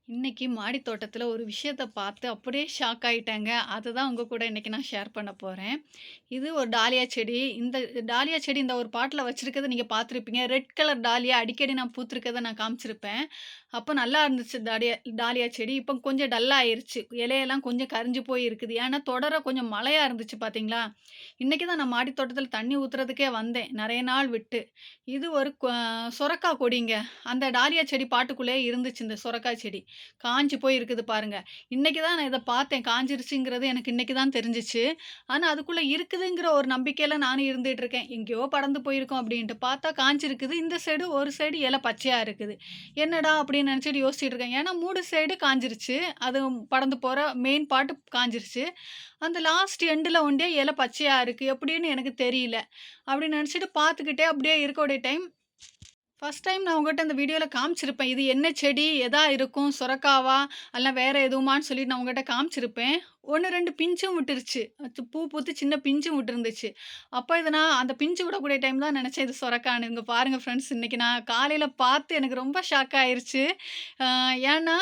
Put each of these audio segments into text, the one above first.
இன்னைக்கு மாடி தோட்டத்துல ஒரு விஷயத்த பார்த்து அப்படியே ஷாக் ஆயிட்டேங்க. அததான் உங்க கூட இன்னைக்கு நான் ஷேர் பண்ண போறேன். இது ஒரு டாலியா செடி. இந்த டாலியா செடி இந்த ஒரு பாட்ல வச்சிருக்கத நீங்க பார்த்துருப்பீங்க. ரெட் கலர் டாலியா அடிக்கடி நான் பூத்திருக்கத நான் காமிச்சிருப்பேன். அப்ப நல்லா இருந்துச்சு டாலியா செடி. இப்ப கொஞ்சம் டல்லா ஆயிருச்சு. இலையெல்லாம் கொஞ்சம் கரிஞ்சு போய் இருக்குது. ஏன்னா தொடர கொஞ்சம் மழையா இருந்துச்சு பார்த்தீங்களா? இன்னைக்கு தான் நான் மாடி தோட்டத்துல தண்ணி ஊத்துறதுக்கே வந்தேன். நெறைய நாள் விட்டு. இது ஒரு சொரக்கா கொடிங்க. அந்த டாலியா செடி பாட்டுக்குள்ளேயே இருந்துச்சு இந்த சொரக்கா செடி. காஞ்சு போய் இருக்குது பாருங்க. இன்னைக்கு தான் நான் இத பார்த்தேன். காஞ்சிருச்சுங்கிறது எனக்கு இன்னைக்கு தான் தெரிஞ்சுச்சு. ஆனா, அதுக்குள்ள இருக்குதுங்கிற ஒரு நம்பிக்கையில நானும் இருந்துட்டு இருக்கேன். எங்கேயோ படர்ந்து போயிருக்கும் அப்டின்ட்டு. பார்த்தா காஞ்சிருக்குது. இந்த சைடு ஒரு சைடு இலை பச்சையா இருக்குது. என்னடா அப்டின்னு நெனச்சுட்டு யோசிச்சுட்டு இருக்கேன். ஏன்னா 3 சைடு காஞ்சிருச்சு. அது படர்ந்து போற மெயின் பார்ட் காஞ்சிருச்சு. அந்த லாஸ்ட் எண்டுல ஒண்டியே இலை பச்சையா இருக்கு. எப்டின்னு எனக்கு தெரியல. அப்டின்னு நெனச்சுட்டு பார்த்துக்கிட்டே அப்டியே இருக்கக்கூடிய டைம் ஃபர்ஸ்ட் டைம் நான் உங்கட்ட இந்த வீடியோல காமிச்சிருப்பேன். இது என்ன செடி? எதா இருக்கும்? சொரக்காவா? அல்ல வேற எதுவுமான்னு சொல்லி நான் உங்கட்ட காமிச்சிருப்பேன். 1, 2 பிஞ்சும் விட்டுருச்சு. பூ பூத்து சின்ன பிஞ்சும் விட்டுருந்துச்சு. அப்ப இத நான் அந்த பிஞ்சு விடக்கூடிய டைம் தான் நெனச்சேன் இது சொரக்கான்னு. இங்க பாருங்க ஃப்ரெண்ட்ஸ், இன்னைக்கு நான் காலையில பார்த்து எனக்கு ரொம்ப ஷாக் ஆயிருச்சு. அ ஏன்னா,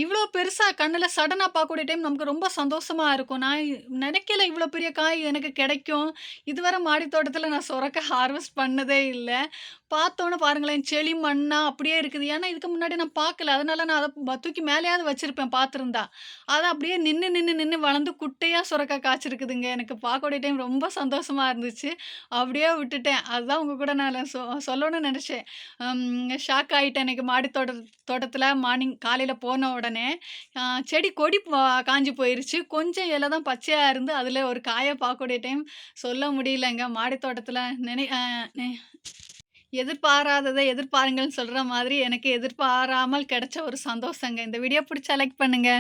இவ்ளோ பெருசா கண்ணுல சடனா பார்க்கக்கூடிய டைம் நமக்கு ரொம்ப சந்தோஷமா இருக்கும். நான் நெனைக்கல இவ்ளோ பெரிய காய் எனக்கு கெடைக்கும். இதுவரை மாடி தோட்டத்துல நான் சொரக்கா ஹார்வெஸ்ட் பண்ணதே இல்ல. பார்த்தோனே பாருங்களேன், செளி மண்ணா அப்படியே இருக்குது. ஏன்னா, இதுக்கு முன்னாடி நான் பார்க்கல. அதனால நான் அத தூக்கி மேலயாவது வச்சிருப்பேன் பார்த்துருந்தா. அது அப்படியே நின்னு வளர்ந்து குட்டையா சுரக்கா காய்ச்சிருக்குதுங்க. எனக்கு பார்க்கக்கூடிய டைம் ரொம்ப சந்தோஷமா இருந்துச்சு. அப்படியே விட்டுட்டேன். அதுதான் உங்க கூட நான் சொல்லணும்னு நெனச்சேன். ஷாக் ஆயிட்டேன் இன்னைக்கு மாடி தோட்டத்தில மார்னிங் காலையில போன உடனே. அ செடி கொடி காஞ்சு போயிருச்சு. கொஞ்சம் இல தான் பச்சையா இருந்து, அதில ஒரு காய பார்க்கக்கூடிய டைம் சொல்ல முடியலங்க. மாடி தோட்டத்தில நினை அ நெ எதிர்பாராதத எதிர்பாருங்கள்ன்னு சொல்ற மாதிரி, எனக்கு எதிர்பாராமல் கிடைச்ச ஒரு சந்தோஷங்க. இந்த வீடியோ பிடிச்சா லைக் பண்ணுங்க.